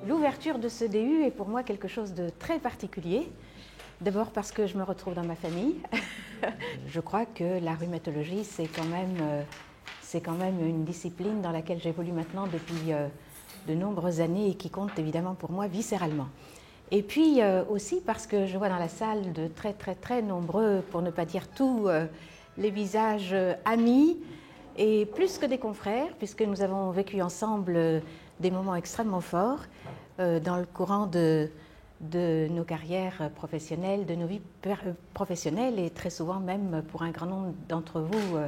L'ouverture de ce DU est pour moi quelque chose de très particulier. D'abord parce que je me retrouve dans ma famille. Je crois que la rhumatologie, c'est quand même une discipline dans laquelle j'évolue maintenant depuis de nombreuses années et qui compte évidemment pour moi viscéralement. Et puis aussi parce que je vois dans la salle de très nombreux, pour ne pas dire tous, les visages amis et plus que des confrères, puisque nous avons vécu ensemble des moments extrêmement forts dans le courant de nos carrières professionnelles, de nos vies professionnelles et très souvent même pour un grand nombre d'entre vous,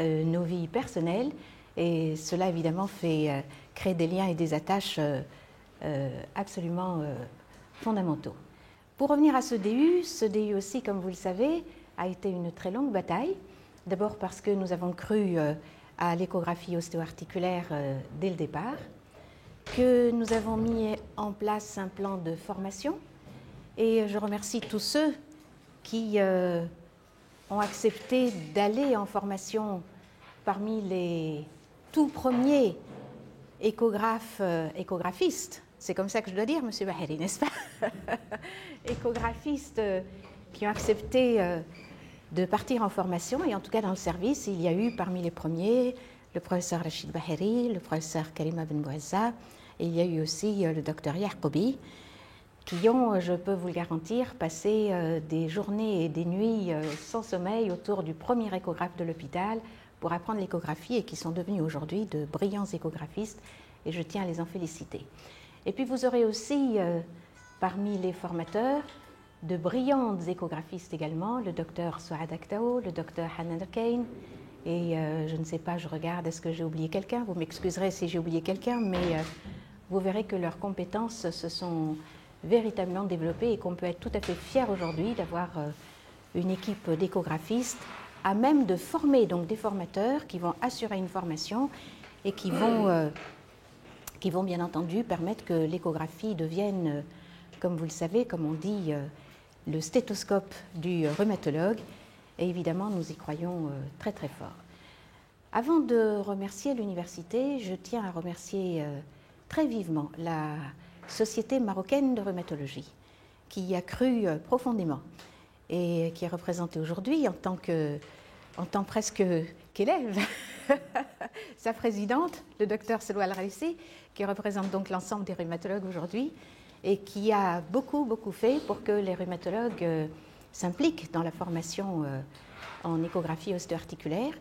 nos vies personnelles. Et cela évidemment fait créer des liens et des attaches absolument fondamentaux. Pour revenir à ce DU aussi, comme vous le savez, a été une très longue bataille. D'abord parce que nous avons cru à l'échographie ostéo-articulaire dès le départ, que nous avons mis en place un plan de formation et je remercie tous ceux qui ont accepté d'aller en formation parmi les tout premiers échographistes. C'est comme ça que je dois dire, Monsieur Baheri, n'est-ce pas? Échographistes qui ont accepté de partir en formation, et en tout cas dans le service, il y a eu parmi les premiers le professeur Rachid Baheri, le professeur Karima Ben Bouazza, et il y a eu aussi le docteur Yaqoubi, qui ont, je peux vous le garantir, passé des journées et des nuits sans sommeil autour du premier échographe de l'hôpital pour apprendre l'échographie et qui sont devenus aujourd'hui de brillants échographistes, et je tiens à les en féliciter. Et puis vous aurez aussi parmi les formateurs de brillantes échographistes également, le docteur Souad Aktao, le docteur Hanan Kane, et je ne sais pas, je regarde, est-ce que j'ai oublié quelqu'un? Vous m'excuserez si j'ai oublié quelqu'un, mais vous verrez que leurs compétences se sont véritablement développées et qu'on peut être tout à fait fier aujourd'hui d'avoir une équipe d'échographistes à même de former donc des formateurs qui vont assurer une formation et qui vont bien entendu permettre que l'échographie devienne, comme vous le savez, comme on dit, le stéthoscope du rhumatologue, et évidemment nous y croyons très fort. Avant de remercier l'université, je tiens à remercier très vivement la Société marocaine de rhumatologie, qui y a cru profondément et qui est représentée aujourd'hui en tant presque qu'élève, sa présidente, le docteur Selwa Al-Raissi, qui représente donc l'ensemble des rhumatologues aujourd'hui et qui a beaucoup fait pour que les rhumatologues s'impliquent dans la formation en échographie ostéo-articulaire.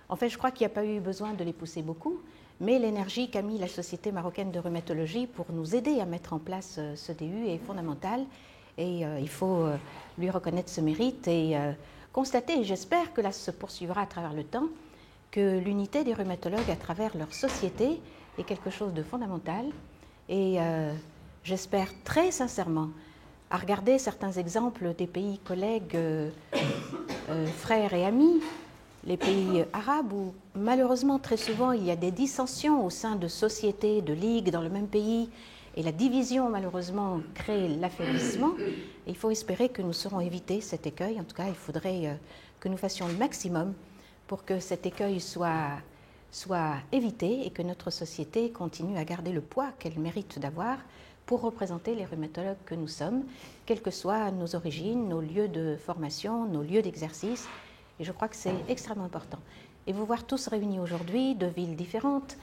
En fait, je crois qu'il n'y a pas eu besoin de les pousser beaucoup, mais l'énergie qu'a mis la Société marocaine de rhumatologie pour nous aider à mettre en place ce DU est fondamentale et il faut lui reconnaître ce mérite et constater, et j'espère que là se poursuivra à travers le temps, que l'unité des rhumatologues à travers leur société est quelque chose de fondamental et j'espère très sincèrement, à regarder certains exemples des pays collègues, frères et amis, les pays arabes où malheureusement très souvent il y a des dissensions au sein de sociétés, de ligues dans le même pays et la division malheureusement crée l'affaiblissement. Il faut espérer que nous saurons éviter cet écueil. En tout cas, il faudrait que nous fassions le maximum pour que cet écueil soit évité et que notre société continue à garder le poids qu'elle mérite d'avoir pour représenter les rhumatologues que nous sommes, quelles que soient nos origines, nos lieux de formation, nos lieux d'exercice. Et je crois que c'est extrêmement important. Et vous voir tous réunis aujourd'hui de villes différentes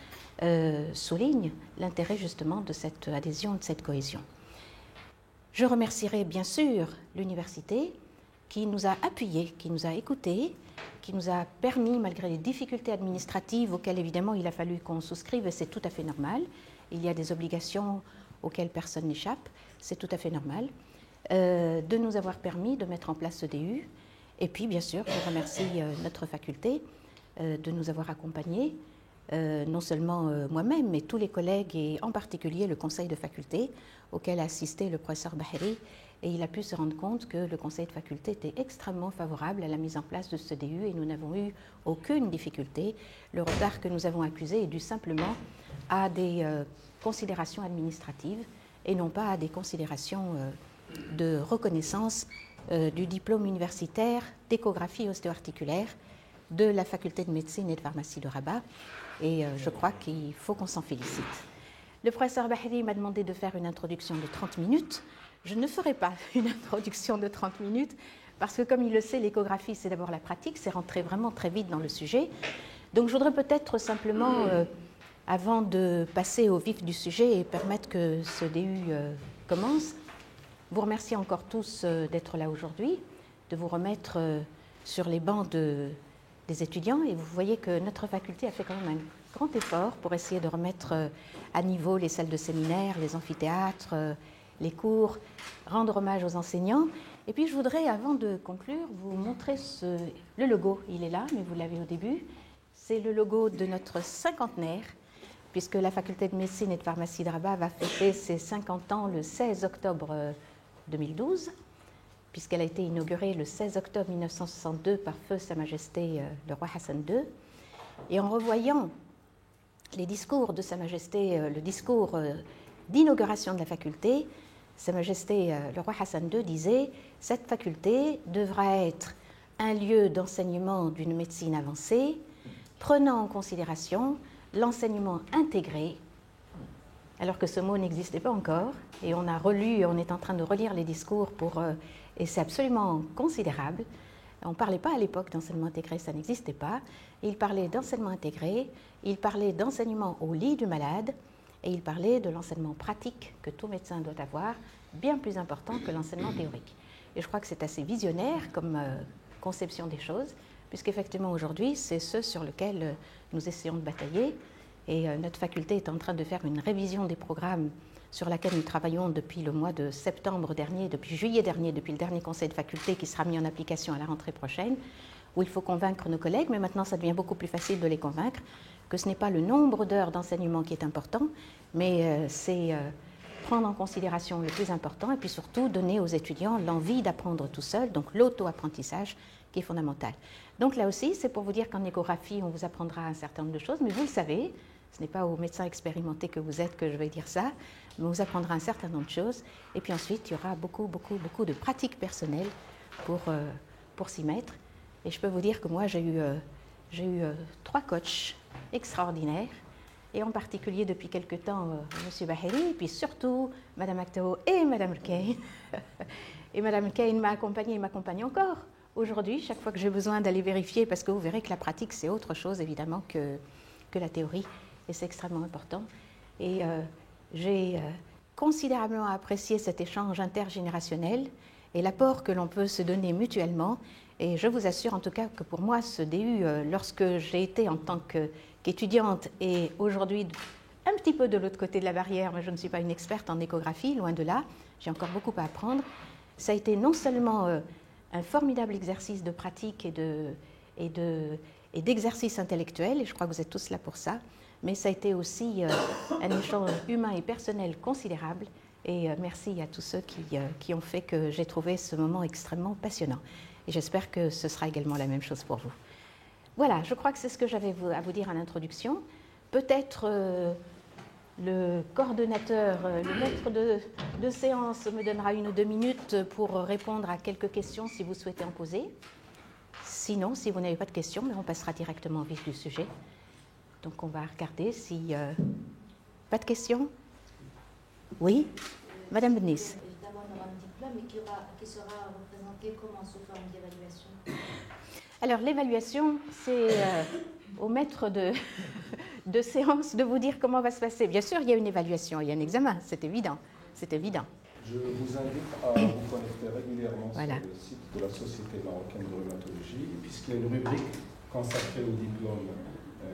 souligne l'intérêt justement de cette adhésion, de cette cohésion. Je remercierai bien sûr l'université qui nous a appuyés, qui nous a écoutés, qui nous a permis, malgré les difficultés administratives auxquelles évidemment il a fallu qu'on souscrive, et c'est tout à fait normal, il y a des obligations auxquelles personne n'échappe, c'est tout à fait normal, de nous avoir permis de mettre en place ce DU. Et puis, bien sûr, je remercie notre faculté de nous avoir accompagnés, non seulement moi-même, mais tous les collègues et en particulier le conseil de faculté auquel a assisté le professeur Baheri. Et il a pu se rendre compte que le conseil de faculté était extrêmement favorable à la mise en place de ce DU et nous n'avons eu aucune difficulté. Le retard que nous avons accusé est dû simplement à des considérations administratives et non pas à des considérations de reconnaissance du diplôme universitaire d'échographie ostéo-articulaire de la faculté de médecine et de pharmacie de Rabat et je crois qu'il faut qu'on s'en félicite. Le professeur Bahri m'a demandé de faire une introduction de 30 minutes. Je ne ferai pas une introduction de 30 minutes parce que, comme il le sait, l'échographie, c'est d'abord la pratique, c'est rentrer vraiment très vite dans le sujet. Donc, je voudrais peut-être simplement, avant de passer au vif du sujet et permettre que ce DU commence, vous remercier encore tous d'être là aujourd'hui, de vous remettre sur les bancs des étudiants. Et vous voyez que notre faculté a fait quand même un grand effort pour essayer de remettre à niveau les salles de séminaire, les amphithéâtres, les cours, rendre hommage aux enseignants. Et puis je voudrais, avant de conclure, vous montrer le logo. Il est là, mais vous l'avez au début. C'est le logo de notre cinquantenaire, puisque la faculté de médecine et de pharmacie de Rabat va fêter ses 50 ans le 16 octobre 2012, puisqu'elle a été inaugurée le 16 octobre 1962 par feu Sa Majesté le roi Hassan II. Et en revoyant les discours de Sa Majesté, le discours d'inauguration de la faculté, Sa Majesté le roi Hassan II disait « Cette faculté devra être un lieu d'enseignement d'une médecine avancée, prenant en considération l'enseignement intégré », alors que ce mot n'existait pas encore, et on est en train de relire les discours et c'est absolument considérable. On ne parlait pas à l'époque d'enseignement intégré, ça n'existait pas. Il parlait d'enseignement intégré, il parlait d'enseignement au lit du malade, et il parlait de l'enseignement pratique que tout médecin doit avoir, bien plus important que l'enseignement théorique. Et je crois que c'est assez visionnaire comme conception des choses, puisqu'effectivement aujourd'hui, c'est ce sur lequel nous essayons de batailler. Et notre faculté est en train de faire une révision des programmes sur laquelle nous travaillons depuis le mois de septembre dernier, depuis juillet dernier, depuis le dernier conseil de faculté qui sera mis en application à la rentrée prochaine, où il faut convaincre nos collègues, mais maintenant ça devient beaucoup plus facile de les convaincre que ce n'est pas le nombre d'heures d'enseignement qui est important, mais c'est prendre en considération le plus important et puis surtout donner aux étudiants l'envie d'apprendre tout seul, donc l'auto-apprentissage qui est fondamental. Donc là aussi, c'est pour vous dire qu'en échographie, on vous apprendra un certain nombre de choses, mais vous le savez, ce n'est pas aux médecins expérimentés que vous êtes que je vais dire ça, mais on vous apprendra un certain nombre de choses. Et puis ensuite, il y aura beaucoup de pratiques personnelles pour s'y mettre. Et je peux vous dire que moi, j'ai eu 3 coachs extraordinaires, et en particulier depuis quelque temps, M. Bahri, et puis surtout Mme Aktao et Mme Rkain. Et Mme Rkain m'a accompagnée et m'accompagne encore aujourd'hui, chaque fois que j'ai besoin d'aller vérifier, parce que vous verrez que la pratique, c'est autre chose, évidemment, que la théorie. Et c'est extrêmement important. Et j'ai considérablement apprécié cet échange intergénérationnel et l'apport que l'on peut se donner mutuellement. Et je vous assure en tout cas que pour moi, ce DU, lorsque j'ai été en tant qu'étudiante et aujourd'hui un petit peu de l'autre côté de la barrière, mais je ne suis pas une experte en échographie, loin de là, j'ai encore beaucoup à apprendre, ça a été non seulement un formidable exercice de pratique et d'exercice intellectuel, et je crois que vous êtes tous là pour ça, mais ça a été aussi un échange humain et personnel considérable. Et merci à tous ceux qui ont fait que j'ai trouvé ce moment extrêmement passionnant. Et j'espère que ce sera également la même chose pour vous. Voilà, je crois que c'est ce que j'avais à vous dire en introduction. Peut-être le coordonnateur, le maître de séance me donnera 1 ou 2 minutes pour répondre à quelques questions si vous souhaitez en poser. Sinon, si vous n'avez pas de questions, on passera directement au vif du sujet. Donc on va regarder si... pas de questions? Oui, Madame Benis. Évidemment, on aura un diplôme, mais qui sera représenté comment sous forme d'évaluation? Alors l'évaluation, c'est au maître de séance de vous dire comment va se passer. Bien sûr, il y a une évaluation, il y a un examen, c'est évident. C'est évident. Je vous invite à vous connecter régulièrement sur le site de la Société marocaine de rhumatologie, puisqu'il y a une rubrique consacrée au diplôme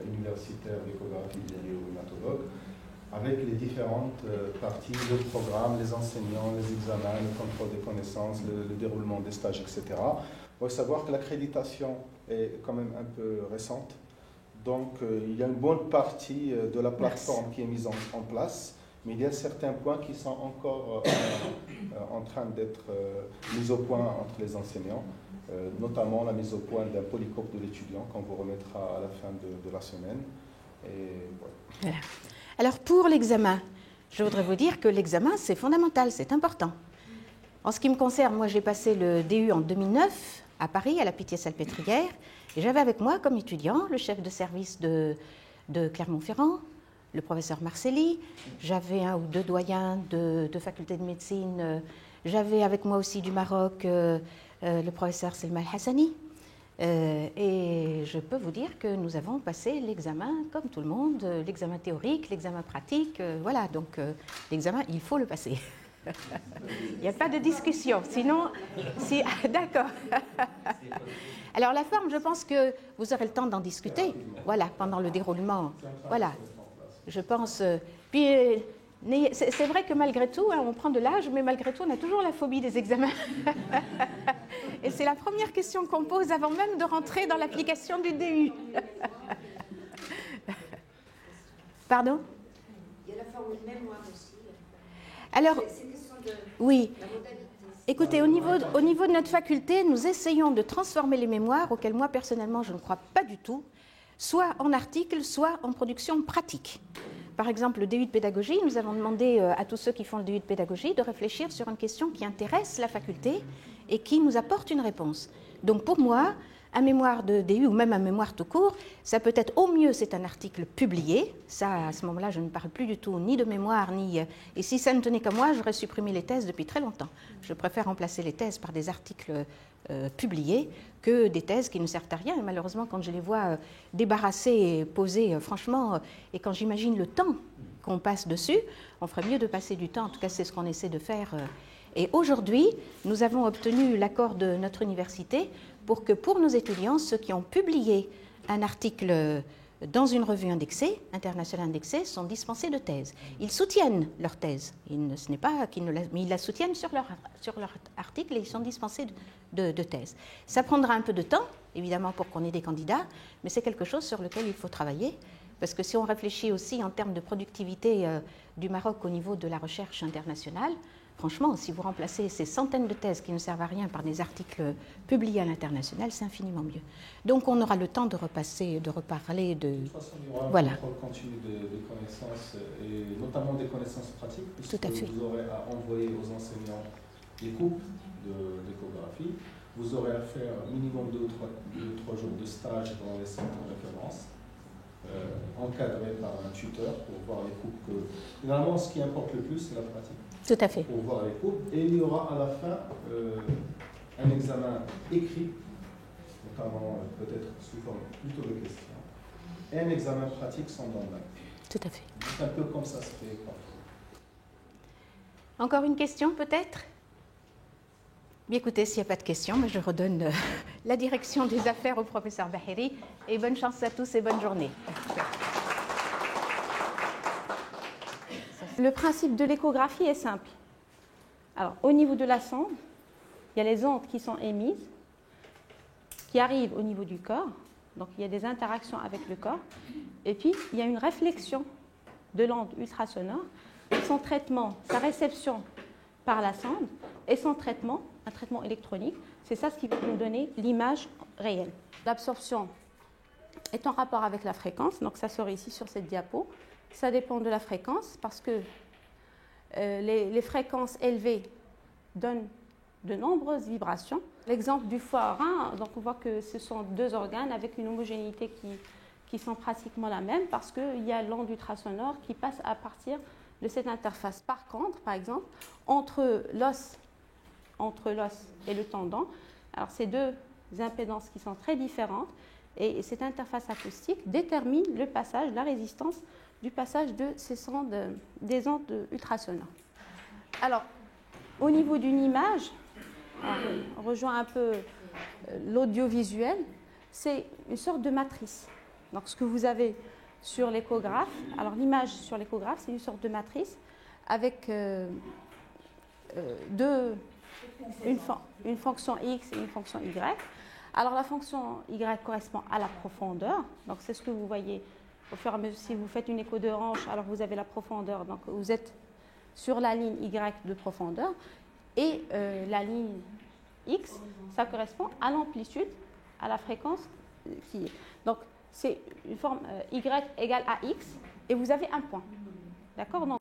universitaire d'échographie des rhumatologues, avec les différentes parties, le programme, les enseignants, les examens, le contrôle des connaissances, le déroulement des stages, etc. Il faut savoir que l'accréditation est quand même un peu récente, donc il y a une bonne partie de la plateforme qui est mise en place, mais il y a certains points qui sont encore en train d'être mis au point entre les enseignants, notamment la mise au point d'un polycope de l'étudiant qu'on vous remettra à la fin de la semaine. Et voilà. Alors pour l'examen, je voudrais vous dire que l'examen c'est fondamental, c'est important. En ce qui me concerne, moi j'ai passé le DU en 2009 à Paris, à la Pitié-Salpêtrière, et j'avais avec moi comme étudiant le chef de service de Clermont-Ferrand, le professeur Marcelli, j'avais un ou deux doyens de faculté de médecine, j'avais avec moi aussi du Maroc le professeur Selma El-Hassani. Et je peux vous dire que nous avons passé l'examen comme tout le monde, l'examen théorique, l'examen pratique, voilà, donc l'examen, il faut le passer. Il n'y a pas de discussion, sinon, si, d'accord. Alors la forme, je pense que vous aurez le temps d'en discuter, voilà, pendant le déroulement, voilà, je pense. Puis c'est vrai que malgré tout, hein, on prend de l'âge, mais malgré tout, on a toujours la phobie des examens. Et c'est la première question qu'on pose avant même de rentrer dans l'application du DU. Pardon? Il y a la formule mémoire aussi. Alors, oui. La modalité. Écoutez, au niveau de notre faculté, nous essayons de transformer les mémoires, auxquelles moi personnellement je ne crois pas du tout, soit en articles, soit en production pratique. Par exemple, le DU de pédagogie, nous avons demandé à tous ceux qui font le DU de pédagogie de réfléchir sur une question qui intéresse la faculté et qui nous apporte une réponse. Donc pour moi, un mémoire de DU ou même un mémoire tout court, ça peut être au mieux, c'est un article publié. Ça, à ce moment-là, je ne parle plus du tout ni de mémoire, ni... Et si ça ne tenait qu'à moi, j'aurais supprimé les thèses depuis très longtemps. Je préfère remplacer les thèses par des articles publiés que des thèses qui ne servent à rien. Et malheureusement, quand je les vois débarrassées et posées, franchement, et quand j'imagine le temps qu'on passe dessus, on ferait mieux de passer du temps. En tout cas, c'est ce qu'on essaie de faire. Et aujourd'hui, nous avons obtenu l'accord de notre université pour que pour nos étudiants, ceux qui ont publié un article dans une revue indexée, internationale indexée, sont dispensés de thèse. Ils soutiennent leur thèse, ce n'est pas qu'ils ne la, mais ils la soutiennent sur leur article et ils sont dispensés de thèse. Ça prendra un peu de temps, évidemment, pour qu'on ait des candidats, mais c'est quelque chose sur lequel il faut travailler, parce que si on réfléchit aussi en termes de productivité du Maroc au niveau de la recherche internationale, franchement, si vous remplacez ces centaines de thèses qui ne servent à rien par des articles publiés à l'international, c'est infiniment mieux. Donc on aura le temps de repasser, de reparler de... De toute façon, il y aura un voilà. contrôle continu des connaissances, et notamment des connaissances pratiques, puisque Tout à fait. vous aurez à envoyer aux enseignants les coupes d'échographie. Vous aurez à faire minimum 2 ou 3 jours de stage dans les centres de référence, encadré par un tuteur pour voir les coupes que... Finalement, ce qui importe le plus, c'est la pratique. Tout à fait. Pour voir les coupes. Et il y aura à la fin un examen écrit, notamment peut-être sous forme plutôt de questions, et un examen pratique sans deadline. Tout à fait. C'est un peu comme ça se fait parfois. Encore une question peut-être? Bien écoutez, s'il n'y a pas de questions, je redonne la direction des affaires au professeur Baheri et bonne chance à tous et bonne journée. Le principe de l'échographie est simple. Alors, au niveau de la sonde, il y a les ondes qui sont émises, qui arrivent au niveau du corps. Donc, il y a des interactions avec le corps. Et puis, il y a une réflexion de l'onde ultrasonore, son traitement, sa réception par la sonde et son traitement, un traitement électronique. C'est ça ce qui va nous donner l'image réelle. L'absorption est en rapport avec la fréquence. Donc, ça sort ici sur cette diapo. Ça dépend de la fréquence parce que les fréquences élevées donnent de nombreuses vibrations. L'exemple du foie rein, donc on voit que ce sont 2 organes avec une homogénéité qui sont pratiquement la même parce qu'il y a l'onde ultrasonore qui passe à partir de cette interface. Par contre, par exemple, entre l'os et le tendon, alors ces 2 impédances qui sont très différentes et cette interface acoustique détermine le passage, la résistance du passage de des ondes ultrasonores. Alors, au niveau d'une image, on rejoint un peu l'audiovisuel, c'est une sorte de matrice. Donc, ce que vous avez sur l'échographe, alors l'image sur l'échographe, c'est une sorte de matrice avec une fonction X et une fonction Y. Alors, la fonction Y correspond à la profondeur, donc c'est ce que vous voyez. Au fur et à mesure, si vous faites une écho de hanche, alors vous avez la profondeur, donc vous êtes sur la ligne Y de profondeur, et la ligne X, ça correspond à l'amplitude, à la fréquence qui est. Donc, c'est une forme Y égale à X, et vous avez un point. D'accord? Donc,